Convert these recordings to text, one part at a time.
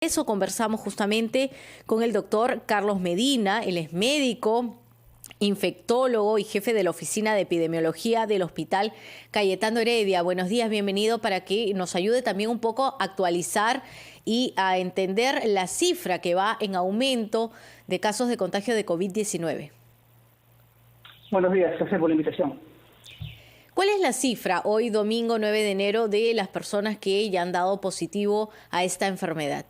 Eso conversamos justamente con el doctor Carlos Medina. Él es médico, infectólogo y jefe de la Oficina de Epidemiología del Hospital Cayetano Heredia. Buenos días, bienvenido, para que nos ayude también un poco a actualizar y a entender la cifra que va en aumento de casos de contagio de COVID-19. Buenos días, gracias por la invitación. ¿Cuál es la cifra hoy, domingo 9 de enero, de las personas que ya han dado positivo a esta enfermedad?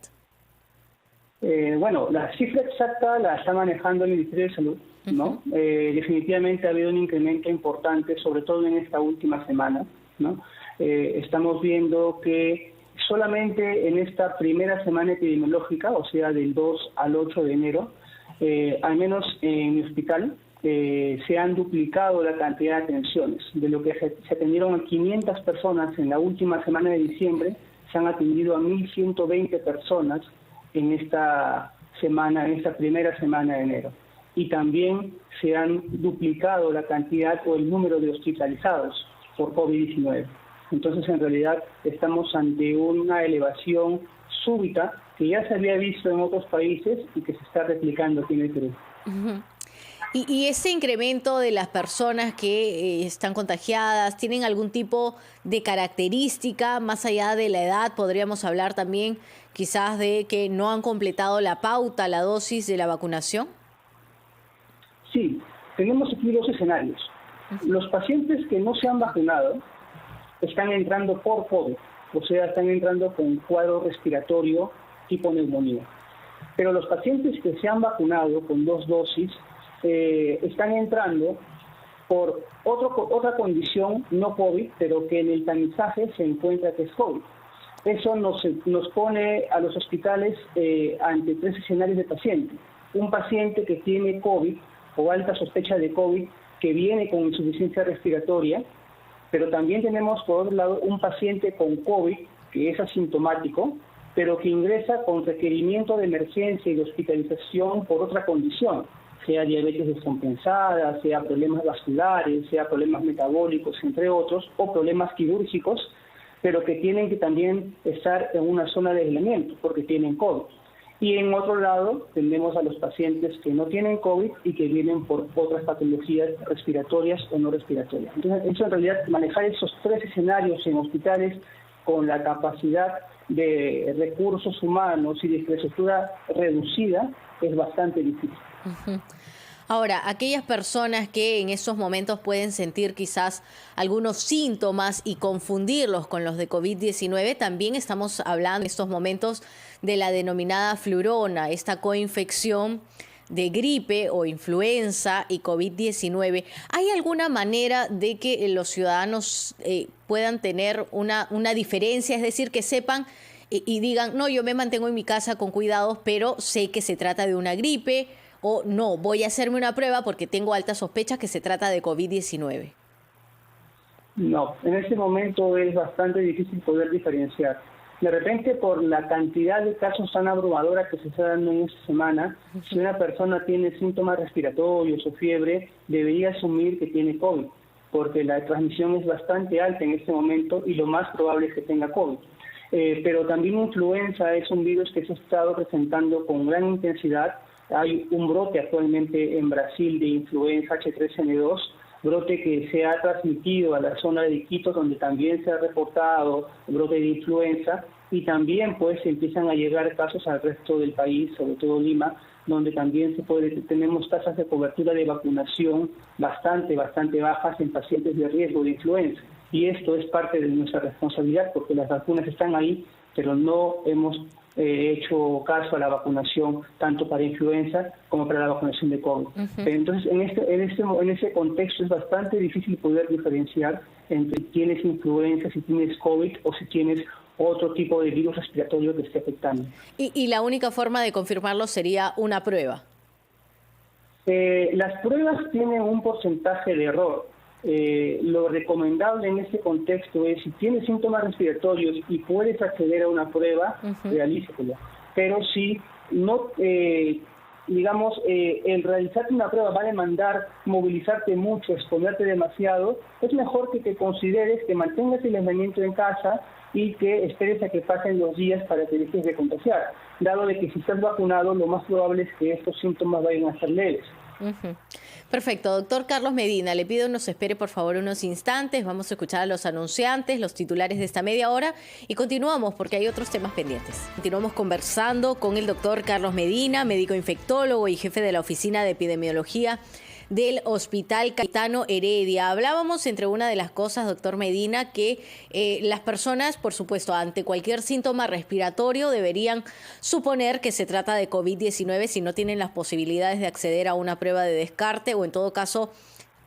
Bueno, la cifra exacta la está manejando el Ministerio de Salud, ¿no? Definitivamente ha habido un incremento importante, sobre todo en esta última semana, ¿no? Estamos viendo que solamente en esta primera semana epidemiológica, o sea, del 2 al 8 de enero, al menos en mi hospital, se han duplicado la cantidad de atenciones. De lo que se atendieron a 500 personas en la última semana de diciembre, se han atendido a 1.120 personas en esta semana, en esta primera semana de enero. Y también se han duplicado la cantidad o el número de hospitalizados por COVID-19. Entonces, en realidad, estamos ante una elevación súbita que ya se había visto en otros países y que se está replicando aquí en el Perú. ¿Y ese incremento de las personas que están contagiadas, tienen algún tipo de característica más allá de la edad? Podríamos hablar también quizás de que no han completado la pauta, la dosis de la vacunación. Sí, tenemos aquí dos escenarios. Los pacientes que no se han vacunado están entrando por COVID, o sea, están entrando con cuadro respiratorio tipo neumonía. Pero los pacientes que se han vacunado con 2 dosis están entrando por otra condición, no COVID, pero que en el tamizaje se encuentra que es COVID. Eso nos pone a los hospitales ante 3 escenarios de paciente. Un paciente que tiene COVID o alta sospecha de COVID que viene con insuficiencia respiratoria, pero también tenemos por otro lado un paciente con COVID que es asintomático, pero que ingresa con requerimiento de emergencia y de hospitalización por otra condición, sea diabetes descompensada, sea problemas vasculares, sea problemas metabólicos, entre otros, o problemas quirúrgicos, pero que tienen que también estar en una zona de aislamiento porque tienen COVID. Y en otro lado tenemos a los pacientes que no tienen COVID y que vienen por otras patologías respiratorias o no respiratorias. Entonces, eso en realidad, manejar esos 3 escenarios en hospitales con la capacidad de recursos humanos y de infraestructura reducida es bastante difícil. Ahora, aquellas personas que en esos momentos pueden sentir quizás algunos síntomas y confundirlos con los de COVID-19, también estamos hablando en estos momentos de la denominada flurona, esta coinfección de gripe o influenza y COVID-19. ¿Hay alguna manera de que los ciudadanos puedan tener una diferencia, es decir, que sepan y digan, no, yo me mantengo en mi casa con cuidados, pero sé que se trata de una gripe, o no, voy a hacerme una prueba porque tengo altas sospechas que se trata de COVID-19? No, en este momento es bastante difícil poder diferenciar. De repente, por la cantidad de casos tan abrumadora que se está dando en esta semana, si una persona tiene síntomas respiratorios o fiebre, debería asumir que tiene COVID, porque la transmisión es bastante alta en este momento y lo más probable es que tenga COVID. Pero también influenza es un virus que se ha estado presentando con gran intensidad. Hay un brote actualmente en Brasil de influenza H3N2, brote que se ha transmitido a la zona de Iquitos, donde también se ha reportado brote de influenza, y también pues empiezan a llegar casos al resto del país, sobre todo Lima, donde también tenemos tasas de cobertura de vacunación bastante bajas en pacientes de riesgo de influenza. Y esto es parte de nuestra responsabilidad porque las vacunas están ahí, pero no hemos hecho caso a la vacunación tanto para influenza como para la vacunación de COVID. Entonces, en ese contexto es bastante difícil poder diferenciar entre si tienes influenza, si tienes COVID o si tienes otro tipo de virus respiratorio que esté afectando. ¿Y la única forma de confirmarlo sería una prueba? Las pruebas tienen un porcentaje de error. Lo recomendable en este contexto es, si tienes síntomas respiratorios y puedes acceder a una prueba, realízatela. Pero si no digamos, el realizarte una prueba va a demandar movilizarte mucho, exponerte demasiado, es mejor que te consideres que mantengas el aislamiento en casa y que esperes a que pasen los días para que dejes de contagiar, dado de que si estás vacunado, lo más probable es que estos síntomas vayan a ser leves. Perfecto. Doctor Carlos Medina, le pido nos espere por favor unos instantes. Vamos a escuchar a los anunciantes, los titulares de esta media hora y continuamos porque hay otros temas pendientes. Continuamos conversando con el doctor Carlos Medina, médico infectólogo y jefe de la Oficina de Epidemiología del Hospital Cayetano Heredia. Hablábamos entre una de las cosas, doctor Medina, que las personas, por supuesto, ante cualquier síntoma respiratorio deberían suponer que se trata de COVID-19 si no tienen las posibilidades de acceder a una prueba de descarte o en todo caso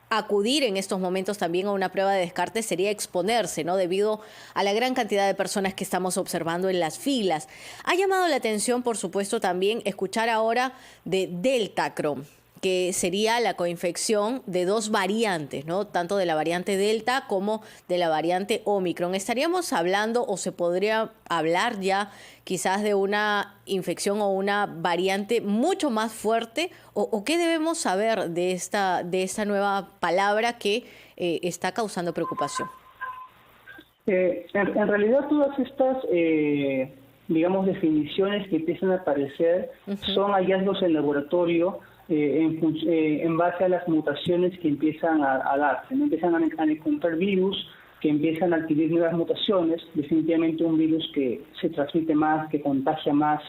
acudir en estos momentos también a una prueba de descarte sería exponerse, ¿no? Debido a la gran cantidad de personas que estamos observando en las filas. Ha llamado la atención, por supuesto, también escuchar ahora de Deltacron, que sería la coinfección de dos variantes, ¿no? Tanto de la variante Delta como de la variante Omicron. ¿Estaríamos hablando o se podría hablar ya quizás de una infección o una variante mucho más fuerte? ¿O qué debemos saber de esta nueva palabra que está causando preocupación? En realidad todas estas digamos, definiciones que empiezan a aparecer son hallazgos en laboratorio en base a las mutaciones que empiezan a darse, ¿no? Empiezan a encontrar virus que empiezan a adquirir nuevas mutaciones, definitivamente un virus que se transmite más, que contagia más,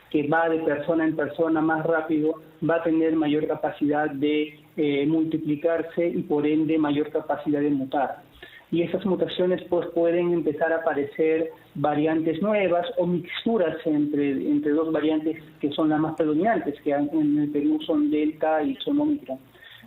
que va de persona en persona más rápido, va a tener mayor capacidad de multiplicarse y por ende mayor capacidad de mutar. Y esas mutaciones pues pueden empezar a aparecer variantes nuevas o mixturas entre dos variantes que son las más predominantes, que en el Perú son Delta y son Omicron.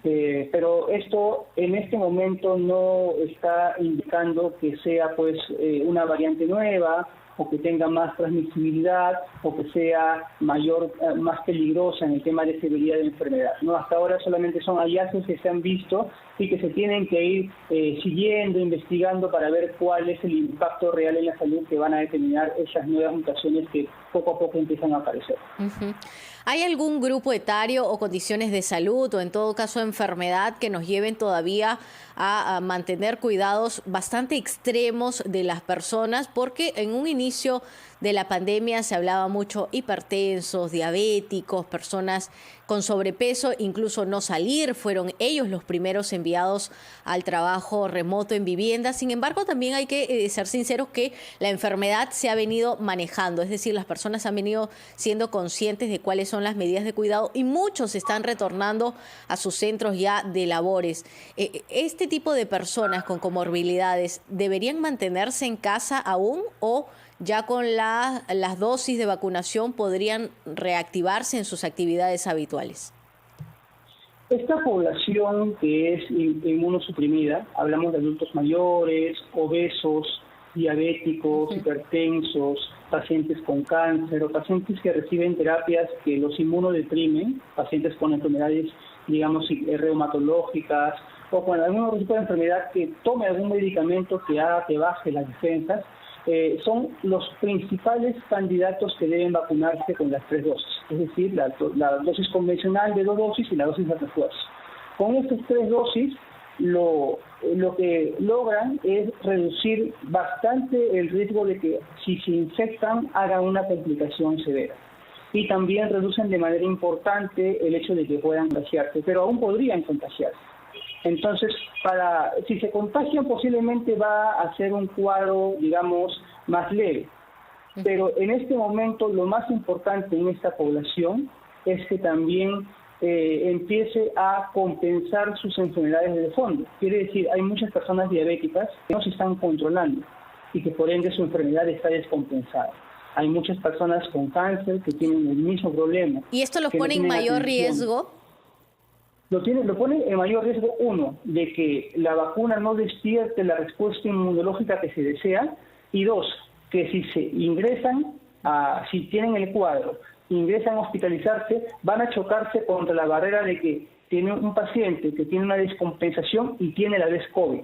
Pero esto en este momento no está indicando que sea pues una variante nueva o que tenga más transmisibilidad o que sea más peligrosa en el tema de severidad de enfermedad, ¿no? Hasta ahora solamente son hallazgos que se han visto y que se tienen que ir siguiendo, investigando para ver cuál es el impacto real en la salud que van a determinar esas nuevas mutaciones que poco a poco empiezan a aparecer. ¿Hay algún grupo etario o condiciones de salud o en todo caso enfermedad que nos lleven todavía a mantener cuidados bastante extremos de las personas? Porque en un inicio de la pandemia se hablaba mucho hipertensos, diabéticos, personas con sobrepeso, incluso no salir, fueron ellos los primeros enviados al trabajo remoto en vivienda. Sin embargo, también hay que ser sinceros que la enfermedad se ha venido manejando, es decir, las personas han venido siendo conscientes de cuáles son las medidas de cuidado y muchos están retornando a sus centros ya de labores. ¿Este tipo de personas con comorbilidades deberían mantenerse en casa aún o ya con las dosis de vacunación podrían reactivarse en sus actividades habituales? Esta población que es inmunosuprimida, hablamos de adultos mayores, obesos, diabéticos, hipertensos, pacientes con cáncer o pacientes que reciben terapias que los inmunodeprimen, pacientes con enfermedades, digamos, reumatológicas o con algún otro tipo de enfermedad que tome algún medicamento que haga que baje las defensas, son los principales candidatos que deben vacunarse con las 3 dosis, es decir, la dosis convencional de 2 dosis y la dosis de refuerzo. Con estas 3 dosis, lo que logran es reducir bastante el riesgo de que si se infectan hagan una complicación severa. Y también reducen de manera importante el hecho de que puedan contagiarse, pero aún podrían contagiarse. Entonces, si se contagian, posiblemente va a ser un cuadro, digamos, más leve. Pero en este momento, lo más importante en esta población es que también empiece a compensar sus enfermedades de fondo. Quiere decir, hay muchas personas diabéticas que no se están controlando y que por ende su enfermedad está descompensada. Hay muchas personas con cáncer que tienen el mismo problema. ¿Y esto los pone en mayor riesgo? Lo pone en mayor riesgo, uno, de que la vacuna no despierte la respuesta inmunológica que se desea, y dos, que si se ingresan, si tienen el cuadro, ingresan a hospitalizarse, van a chocarse contra la barrera de que tiene un paciente que tiene una descompensación y tiene la vez COVID.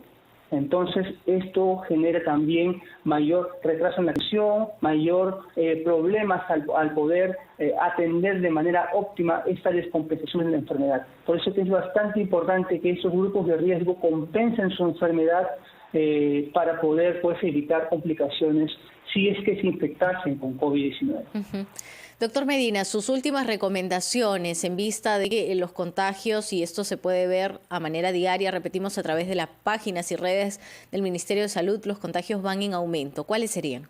Entonces, esto genera también mayor retraso en la atención, mayor problemas al poder atender de manera óptima esta descompensación de la enfermedad. Por eso que es bastante importante que estos grupos de riesgo compensen su enfermedad para poder pues, evitar complicaciones si es que se infectasen con COVID-19. Doctor Medina, sus últimas recomendaciones en vista de que los contagios, y esto se puede ver a manera diaria, repetimos a través de las páginas y redes del Ministerio de Salud, los contagios van en aumento. ¿Cuáles serían?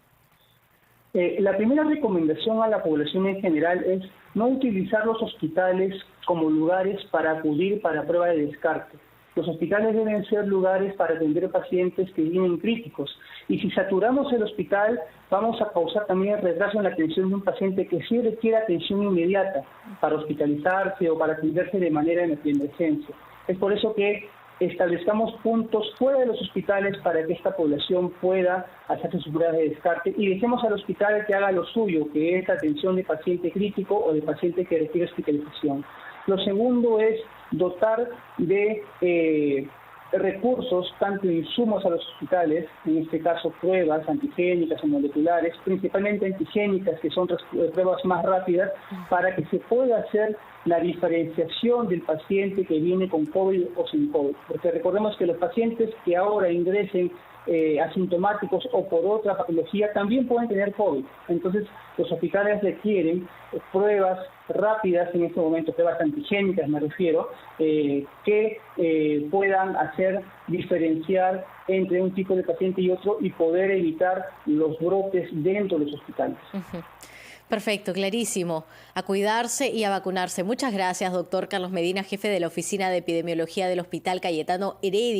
La primera recomendación a la población en general es no utilizar los hospitales como lugares para acudir para prueba de descarte. Los hospitales deben ser lugares para atender pacientes que vienen críticos. Y si saturamos el hospital, vamos a causar también retraso en la atención de un paciente que sí requiere atención inmediata para hospitalizarse o para atenderse de manera de emergencia. Es por eso que establezcamos puntos fuera de los hospitales para que esta población pueda hacerse sus pruebas de descarte y dejemos al hospital que haga lo suyo, que es atención de paciente crítico o de paciente que requiere hospitalización. Lo segundo es dotar de recursos, tanto insumos a los hospitales, en este caso pruebas antigénicas o moleculares, principalmente antigénicas, que son pruebas más rápidas, para que se pueda hacer la diferenciación del paciente que viene con COVID o sin COVID. Porque recordemos que los pacientes que ahora ingresen asintomáticos o por otra patología también pueden tener COVID. Entonces, los hospitales requieren pruebas rápidas en este momento, pruebas antigénicas me refiero, que puedan hacer diferenciar entre un tipo de paciente y otro y poder evitar los brotes dentro de los hospitales. Perfecto, clarísimo. A cuidarse y a vacunarse. Muchas gracias, doctor Carlos Medina, jefe de la Oficina de Epidemiología del Hospital Cayetano Heredia.